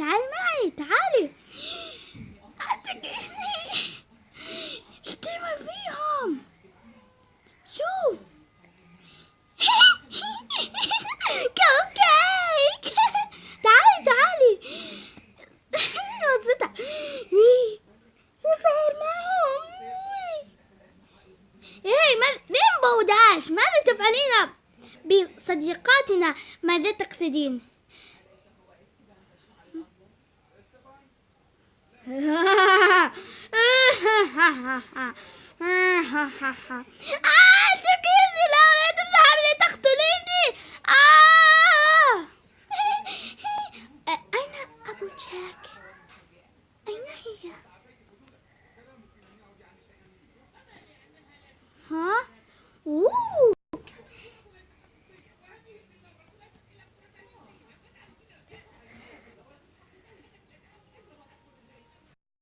معي تعالي. أعتقدني شو بتعمل فيهم؟ شوف. كب كيك. تعالي مبسوطة. شو صار معهم؟ ريمبو داش، ماذا تفعلين بصديقاتنا؟ ماذا تقصدين؟ تكيني لا أريد الذهاب لتقتليني. أين أبل جاك؟ أين هي؟ ها؟